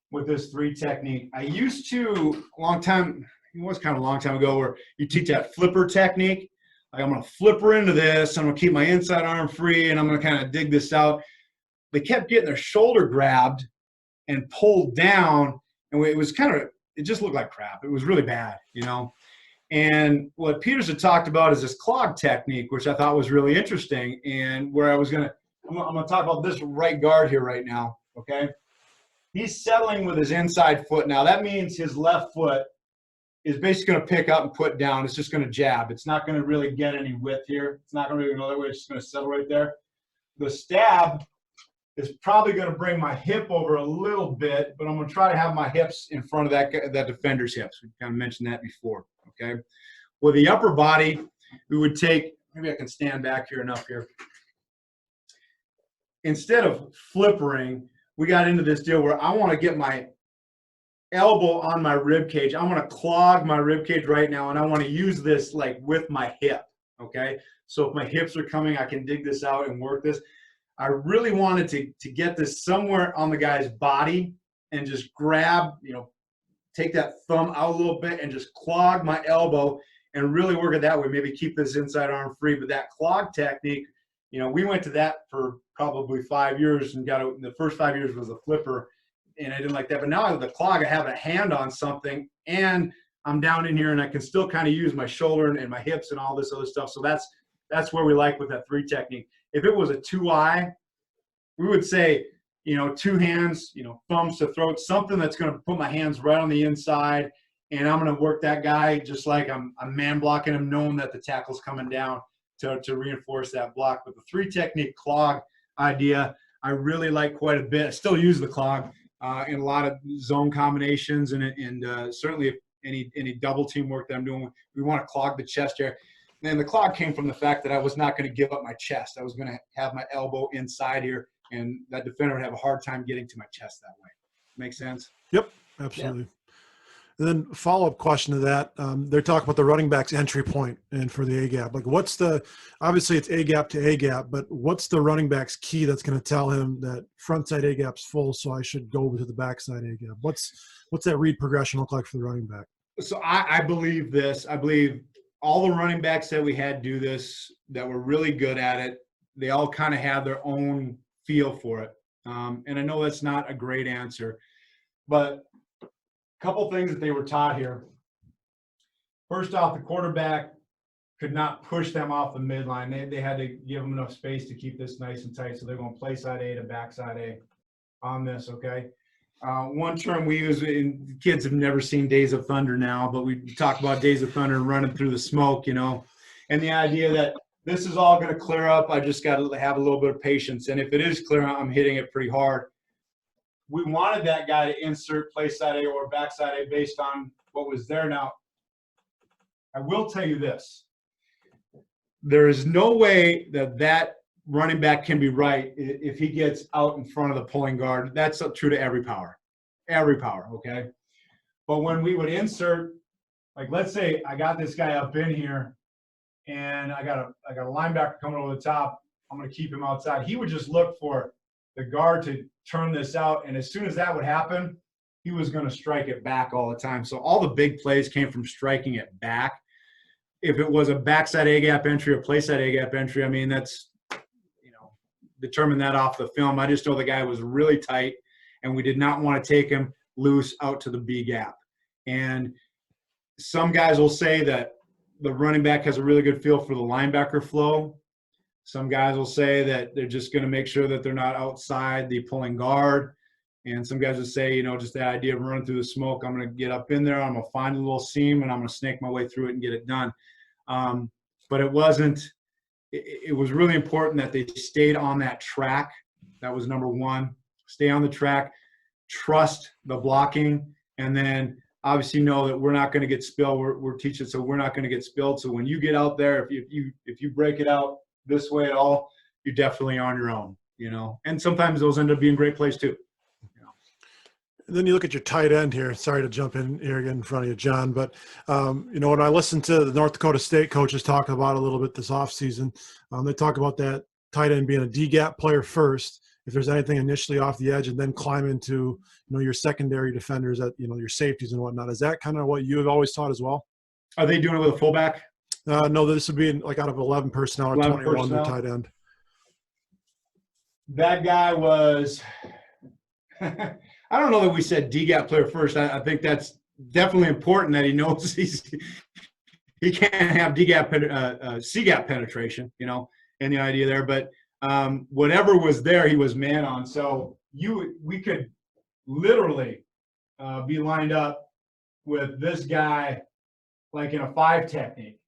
with this 3 technique. I used to, a long time ago, where you teach that flipper technique. Like, I'm going to flipper into this. I'm going to keep my inside arm free, and I'm going to kind of dig this out. They kept getting their shoulder grabbed and pulled down, and it just looked like crap. It was really bad, you know. And what Peters had talked about is this clog technique, which I thought was really interesting, and where I'm going to talk about this right guard here right now, okay? He's settling with his inside foot. Now, that means his left foot is basically going to pick up and put down. It's just going to jab. It's not going to really get any width here. It's not going to be another way. It's just going to settle right there. The stab is probably going to bring my hip over a little bit, but I'm going to try to have my hips in front of that defender's hips. We kind of mentioned that before, okay? With the upper body, we would take, maybe I can stand back here enough here. Instead of flippering, we got into this deal where I want to get my elbow on my rib cage. I want to clog my rib cage right now, and I want to use this like with my hip, okay? So if my hips are coming, I can dig this out and work this. I really wanted to get this somewhere on the guy's body and just grab, take that thumb out a little bit and just clog my elbow and really work it that way. Maybe keep this inside arm free. But that clog technique, we went to that for probably 5 years and the first 5 years was a flipper, and I didn't like that. But now with the clog, I have a hand on something, and I'm down in here, and I can still kind of use my shoulder and my hips and all this other stuff. So that's where we like with that 3 technique. If it was a 2-eye, we would say, 2 hands, thumbs to throat, something that's going to put my hands right on the inside, and I'm going to work that guy just like I'm man blocking him, knowing that the tackle's coming down to reinforce that block. But the 3 technique clog idea, I really like quite a bit. I still use the clog in a lot of zone combinations, and certainly if any double team work that I'm doing, we want to clog the chest area. And the clog came from the fact that I was not going to give up my chest. I was going to have my elbow inside here, and that defender would have a hard time getting to my chest that way. Make sense?
Yep, absolutely. And then follow-up question to that, they're talking about the running back's entry point and for the A-gap. Like obviously it's A-gap to A-gap, but what's the running back's key that's going to tell him that front side A-gap's full, so I should go to the backside A-gap? What's that read progression look like for the running back?
So I believe this. I believe all the running backs that we had do this, that were really good at it, they all kind of have their own feel for it. And I know that's not a great answer, but a couple things that they were taught here. First off, the quarterback could not push them off the midline. They had to give them enough space to keep this nice and tight. So they're going play side A to backside A on this, okay? One term we use, and kids have never seen Days of Thunder now, but we talk about Days of Thunder running through the smoke, and the idea that this is all going to clear up. I just got to have a little bit of patience. And if it is clear, I'm hitting it pretty hard. We wanted that guy to insert play side A or backside A based on what was there. Now, I will tell you this. There is no way that running back can be right if he gets out in front of the pulling guard. That's true to every power, okay? But when we would insert, like let's say I got this guy up in here and I got a linebacker coming over the top, I'm going to keep him outside. He would just look for the guard to turn this out, and as soon as that would happen, he was going to strike it back all the time. So all the big plays came from striking it back. If it was a backside A-gap entry or play side A-gap entry, I mean, that's, determine that off the film. I just know the guy was really tight, and we did not want to take him loose out to the B gap. And some guys will say that the running back has a really good feel for the linebacker flow. Some guys will say that they're just going to make sure that they're not outside the pulling guard. And some guys will say, just the idea of running through the smoke, I'm going to get up in there, I'm going to find a little seam, and I'm going to snake my way through it and get it done. But it wasn't – it was really important that they stayed on that track. That was number one. Stay on the track, trust the blocking, and then obviously know that we're not going to get spilled. We're teaching, so we're not going to get spilled. So when you get out there, if you break it out this way at all, you're definitely on your own, And sometimes those end up being great plays too.
And then you look at your tight end here. Sorry to jump in here again in front of you, John. But, when I listen to the North Dakota State coaches talk about it a little bit this offseason, they talk about that tight end being a D-gap player first, if there's anything initially off the edge, and then climb into, your secondary defenders at, your safeties and whatnot. Is that kind of what you have always taught as well?
Are they doing it with a fullback?
No, this would be like out of 11 personnel or 21 personnel. The tight end.
That guy was I don't know that we said D-gap player first. I think that's definitely important that he knows he can't have D-gap, C-gap penetration, and the idea there. But whatever was there, he was man on. So we could literally be lined up with this guy like in a 5 technique.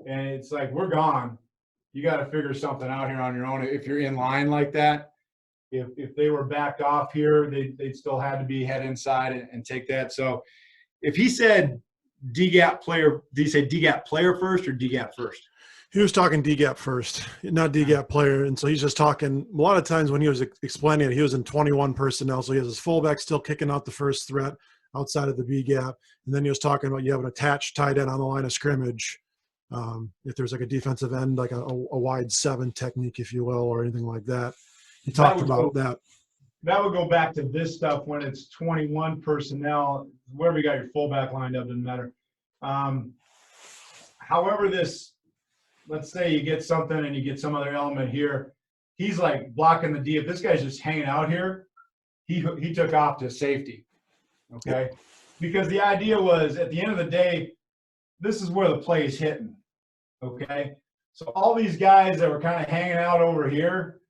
And it's like, we're gone. You got to figure something out here on your own if you're in line like that. If they were backed off here, they'd still had to be head inside and take that. So if he said D-gap player, did he say D-gap player first or D-gap first?
He was talking D-gap first, not D-gap player. And so he's just talking – a lot of times when he was explaining it, he was in 21 personnel. So he has his fullback still kicking out the first threat outside of the B-gap. And then he was talking about you have an attached tight end on the line of scrimmage. If there's like a defensive end, like a wide 7 technique, if you will, or anything like that. He talked about that.
That would go back to this stuff when it's 21 personnel, wherever you got your fullback lined up, doesn't matter. However, let's say you get something and you get some other element here. He's like blocking the D. If this guy's just hanging out here, he took off to safety, okay? Because the idea was at the end of the day, this is where the play is hitting, okay? So all these guys that were kind of hanging out over here,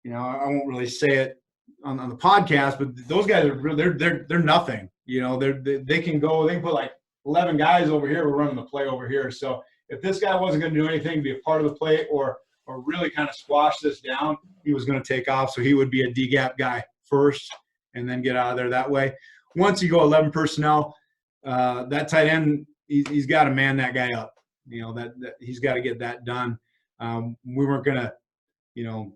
I won't really say it on the podcast, but those guys they're nothing. They can go. They can put like 11 guys over here. We're running the play over here. So if this guy wasn't going to do anything, be a part of the play, or really kind of squash this down, he was going to take off. So he would be a D-gap guy first, and then get out of there that way. Once you go 11 personnel, that tight end he's got to man that guy up. That he's got to get that done. We weren't going to,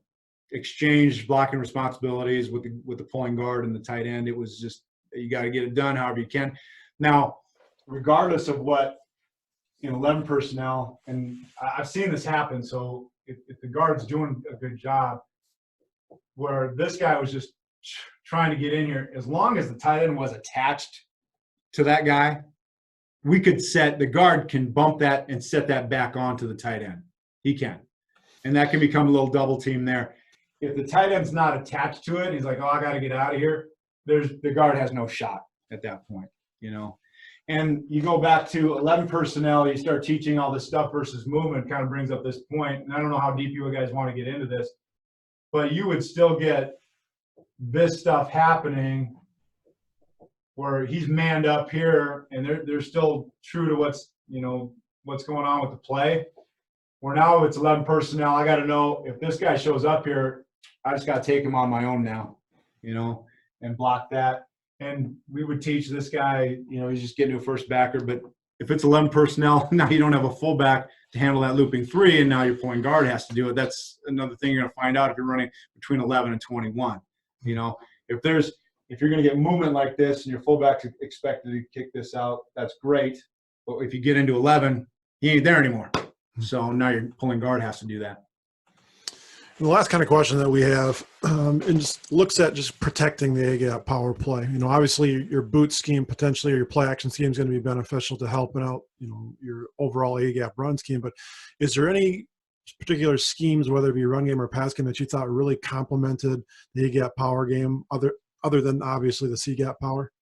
exchange blocking responsibilities with the pulling guard and the tight end. It was just, you got to get it done however you can. Now, regardless of what, 11 personnel, and I've seen this happen. So if the guard's doing a good job, where this guy was just trying to get in here, as long as the tight end was attached to that guy, we could the guard can bump that and set that back onto the tight end. He can. And that can become a little double team there. If the tight end's not attached to it, he's like, oh, I got to get out of here. The guard has no shot at that point, And you go back to 11 personnel, you start teaching all this stuff versus movement, kind of brings up this point. And I don't know how deep you guys want to get into this, but you would still get this stuff happening where he's manned up here and they're still true to what's going on with the play. Where now it's 11 personnel, I got to know if this guy shows up here, I just got to take him on my own now, and block that. And we would teach this guy, he's just getting to a first backer. But if it's 11 personnel, now you don't have a fullback to handle that looping three, and now your point guard has to do it. That's another thing you're going to find out if you're running between 11 and 21. If you're going to get movement like this and your fullback's expected to kick this out, that's great. But if you get into 11, he ain't there anymore. So now your pulling guard has to do that.
And the last kind of question that we have and just looks at just protecting the A-gap power play. Obviously your boot scheme potentially or your play action scheme is going to be beneficial to helping out, your overall A-gap run scheme. But is there any particular schemes, whether it be run game or pass game, that you thought really complemented the A-gap power game other than obviously the C-gap power?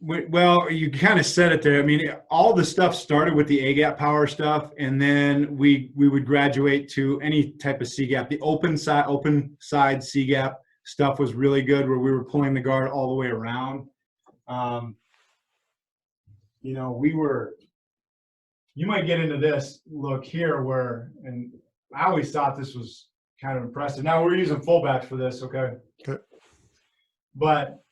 Well, you kind of said it there. I mean, all the stuff started with the A-gap power stuff, and then we would graduate to any type of C-gap. The open side C-gap stuff was really good, where we were pulling the guard all the way around. You might get into this look here and I always thought this was kind of impressive. Now we're using fullbacks for this, okay?
Okay.
But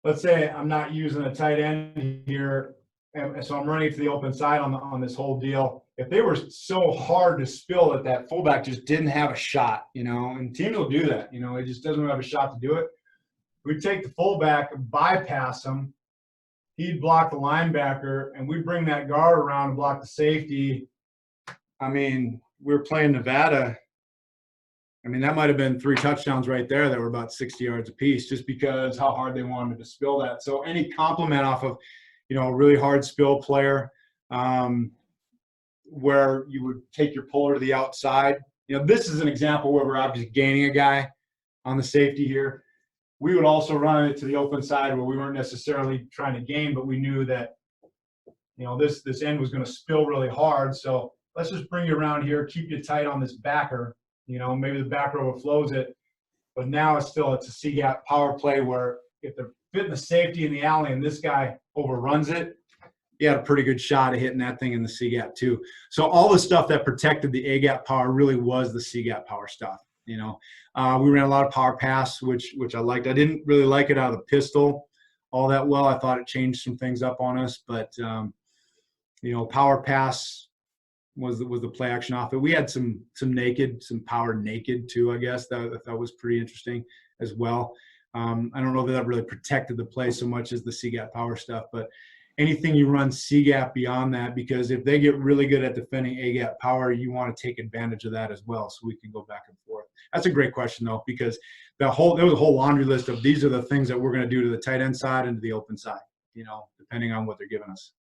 let's say I'm not using a tight end here, and so I'm running to the open side on this whole deal. If they were so hard to spill that fullback just didn't have a shot, and teams will do that, it just doesn't have a shot to do it. We take the fullback, bypass him, he'd block the linebacker, and we bring that guard around and block the safety. I mean, we were playing Nevada. I mean, that might have been 3 touchdowns right there that were about 60 yards apiece, just because how hard they wanted to spill that. So any compliment off of, a really hard spill player, where you would take your puller to the outside. This is an example where we're obviously gaining a guy on the safety here. We would also run it to the open side where we weren't necessarily trying to gain, but we knew that, this end was going to spill really hard. So let's just bring you around here, keep you tight on this backer. Maybe the backer overflows it, but now it's a C-gap power play where if they're fitting the safety in the alley and this guy overruns it, he had a pretty good shot at hitting that thing in the C-gap too. So all the stuff that protected the A-gap power really was the C-gap power stuff. We ran a lot of power pass, which I liked. I didn't really like it out of the pistol all that well. I thought it changed some things up on us, but power pass was the play action off it. We had some power naked too, I guess. That was pretty interesting as well. I don't know that really protected the play so much as the C-gap power stuff, but anything you run C-gap beyond that, because if they get really good at defending A-gap power, you want to take advantage of that as well, so we can go back and forth. That's a great question though, because there was a whole laundry list of these are the things that we're going to do to the tight end side and to the open side, depending on what they're giving us.